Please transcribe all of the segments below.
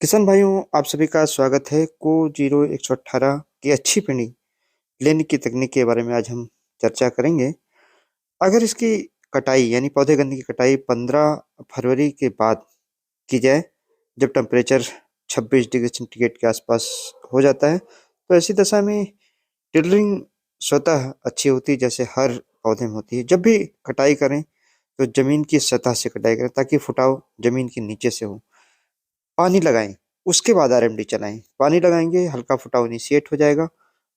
किसान भाइयों, आप सभी का स्वागत है। को 0118 की अच्छी पिनी लेने की तकनीक के बारे में आज हम चर्चा करेंगे। अगर इसकी कटाई यानी पौधे गन्ने की कटाई 15 फरवरी के बाद की जाए, जब टेम्परेचर 26 डिग्री सेंटीग्रेड के आसपास हो जाता है, तो ऐसी दशा में टिलरिंग स्वतः अच्छी होती है, जैसे हर पौधे में होती है। जब भी कटाई करें तो जमीन की सतह से कटाई करें, ताकि फुटाव जमीन के नीचे से हो। पानी लगाएं, उसके बाद आरएमडी चलाएं। पानी लगाएंगे, हल्का फुटाव इनिशिएट हो जाएगा,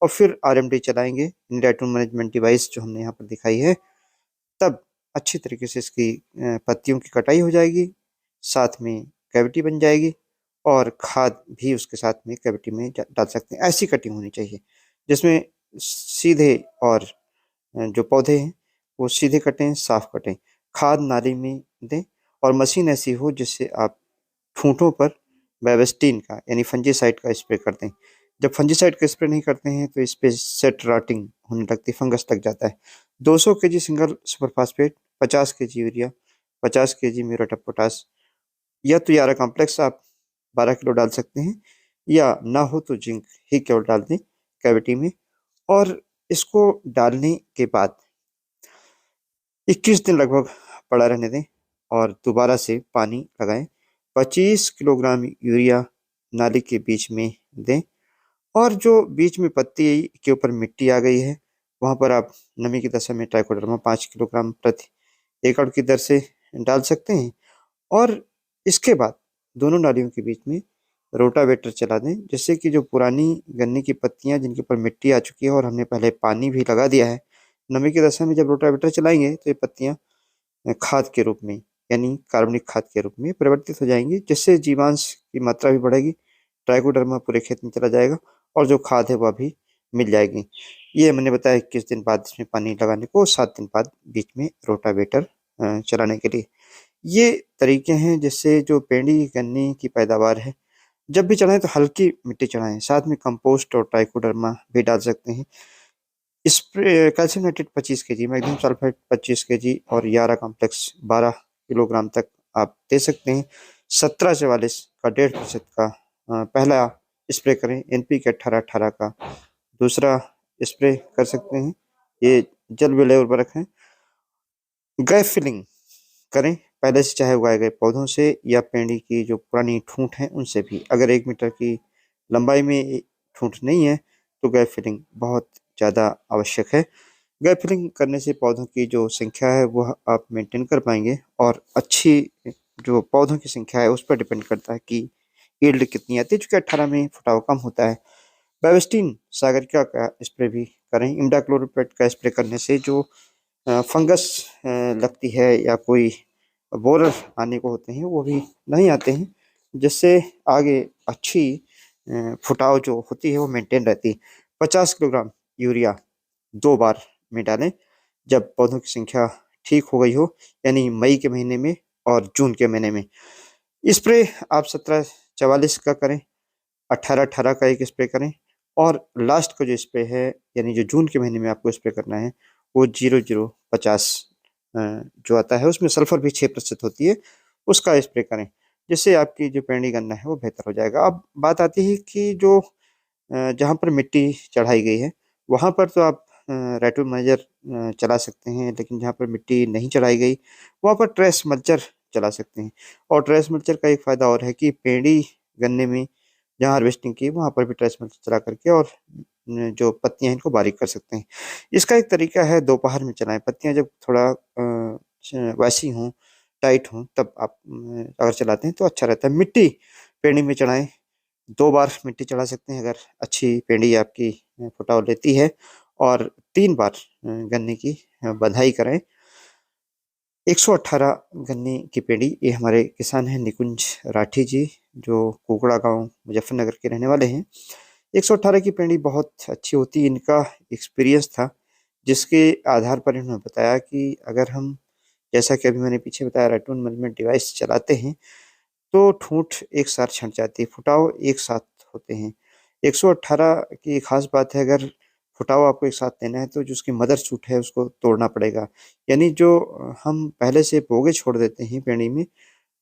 और फिर आरएमडी चलाएंगे। राइटून मैनेजमेंट डिवाइस जो हमने यहाँ पर दिखाई है, तब अच्छी तरीके से इसकी पत्तियों की कटाई हो जाएगी, साथ में कैविटी बन जाएगी, और खाद भी उसके साथ में कैविटी में डाल सकते हैं। ऐसी कटिंग होनी चाहिए जिसमें सीधे, और जो पौधे हैं वो सीधे कटें, साफ कटें। खाद नाली में दें, और मशीन ऐसी हो जिससे आप ठूंठों पर बेवेस्टीन का यानी फंजीसाइड का स्प्रे करते हैं। जब फंजीसाइड का स्प्रे नहीं करते हैं तो इस पे सेट राटिंग होने लगती है, फंगस लग जाता है। 200 KG single super phosphate, 50 KG urea, 50 KG muriate of potash, या तो यारा कॉम्प्लेक्स आप 12 किलो डाल सकते हैं, या ना हो तो जिंक ही केवल डाल दें कैविटी में। और इसको डालने के बाद 21 दिन लगभग पड़ा रहने दें, और दोबारा से पानी लगाएं। 25 किलोग्राम यूरिया नाली के बीच में दें, और जो बीच में पत्ती के ऊपर मिट्टी आ गई है, वहां पर आप नमी की दशा में ट्राइकोडर्मा 5 किलोग्राम प्रति एकड़ की दर से डाल सकते हैं। और इसके बाद दोनों नालियों के बीच में रोटावेटर चला दें, जिससे कि जो पुरानी गन्ने की पत्तियां जिनके ऊपर मिट्टी आ चुकी है और हमने पहले पानी भी लगा दिया है, नमी की दशा में जब रोटावेटर चलाएंगे तो ये पत्तियां खाद के रूप में यानी कार्बनिक खाद के रूप में परिवर्तित हो जाएंगी, जिससे जीवांश की मात्रा भी बढ़ेगी, ट्राइकोडर्मा पूरे खेत में चला जाएगा, और जो खाद है वह भी मिल जाएगी। ये मैंने बताया 21 दिन बाद इसमें पानी लगाने को, 7 दिन बाद बीच में रोटावेटर चलाने के लिए। ये तरीके हैं जिससे जो पेंडी गन्ने की पैदावार है, जब भी चढ़ाएं तो हल्की मिट्टी चढ़ाएं, साथ में कंपोस्ट और ट्राइकोडर्मा भी डाल सकते हैं। Spray calcium nitrate 25 KG, magnesium sulphate 25 KG, और यारा कॉम्प्लेक्स 12 किलोग्राम तक आप दे सकते हैं। 1744 का 1.5% का पहला स्प्रे करें। एनपीके 18-18 का दूसरा स्प्रे कर सकते हैं। ये जल विलेय उर्वरक है। गैप फिलिंग करें पहले से चाहे उगाए गए पौधों से, या पेड़ी की जो पुरानी ठूंठ है उनसे भी। अगर 1 मीटर की लंबाई में ठूंठ नहीं है तो गैप फिलिंग बहुत ज़्यादा आवश्यक है। गैप फिलिंग करने से पौधों की जो संख्या है वह आप मेंटेन कर पाएंगे, और अच्छी जो पौधों की संख्या है उस पर डिपेंड करता है कि यील्ड कितनी आती है, चूंकि 18 में फुटाव कम होता है। बेविस्टीन सागरिका का स्प्रे भी करें। इमिडाक्लोप्रिड का स्प्रे करने से जो फंगस लगती है या कोई बोरर आने को होते हैं वो भी नहीं आते हैं, जिससे आगे अच्छी फुटाव जो होती है वो मेंटेन रहती है। 50 किलोग्राम यूरिया 2 बार में डालें जब पौधों की संख्या ठीक हो गई हो, यानी मई के महीने में और जून के महीने में। स्प्रे आप 1744 का करें, 18-18 का एक स्प्रे करें, और लास्ट का जो स्प्रे है यानी जो जून के महीने में आपको स्प्रे करना है वो 0050 जो आता है, उसमें सल्फर भी 6% होती है, उसका स्प्रे करें, जिससे आपकी जो पेड़ी गन्ना है वो बेहतर हो जाएगा। अब बात आती है कि जो जहाँ पर मिट्टी चढ़ाई गई है वहाँ पर तो आप रेटो मेजर चला सकते हैं, लेकिन जहाँ पर मिट्टी नहीं चढ़ाई गई वहाँ पर ट्रेस मल्चर चला सकते हैं। और ट्रेस मल्चर का एक फायदा और है कि पेड़ी गन्ने में जहाँ हार्वेस्टिंग की वहाँ पर भी ट्रेस मल्चर चला करके और जो पत्तियां हैं इनको बारीक कर सकते हैं। इसका एक तरीका है, दोपहर में चलाएं। पत्तियां जब थोड़ा वैसी हों, टाइट हों, तब आप अगर चलाते हैं तो अच्छा रहता है। मिट्टी पेड़ी में चढ़ाएं, 2 बार मिट्टी चढ़ा सकते हैं अगर अच्छी पेड़ी आपकी फुटाव लेती है, और 3 बार गन्ने की बधाई करें। 118 गन्ने की पेड़ी, ये हमारे किसान हैं निकुंज राठी जी, जो कुकड़ा गांव मुजफ्फरनगर के रहने वाले हैं। 118 की पेड़ी बहुत अच्छी होती है, इनका एक्सपीरियंस था जिसके आधार पर इन्होंने बताया कि अगर हम, जैसा कि अभी मैंने पीछे बताया, रेटून मैनेजमेंट डिवाइस चलाते हैं तो ठूंठ एक साथ छंट जाती है, फुटाव एक साथ होते हैं। 118 की खास बात है, अगर फुटाव आपको एक साथ देना है तो जो उसकी मदर सूट है उसको तोड़ना पड़ेगा। यानी जो हम पहले से पोगे छोड़ देते हैं पेड़ी में,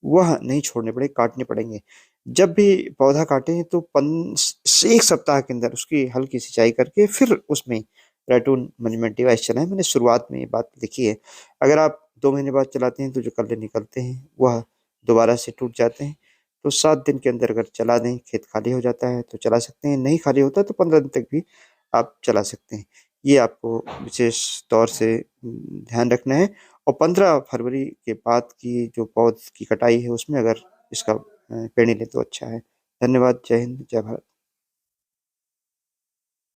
वह नहीं छोड़ने पड़े, काटने पड़ेंगे। जब भी पौधा काटें तो 1 सप्ताह के अंदर उसकी हल्की सिंचाई करके फिर उसमें राइटून मैनेजमेंट डिवाइस चलाएं। मैंने शुरुआत में ये बात लिखी है। अगर आप 2 महीने बाद चलाते हैं तो जो कल्ले निकलते हैं वह दोबारा से टूट जाते हैं। तो 7 दिन के अंदर अगर चला दें, खेत खाली हो जाता है तो चला सकते हैं, नहीं खाली होता तो 15 दिन तक भी आप चला सकते हैं। ये आपको विशेष तौर से ध्यान रखना है। और 15 फरवरी के बाद की जो पौध की कटाई है उसमें अगर इसका पेड़ लें तो अच्छा है। धन्यवाद। जय हिंद, जय भारत।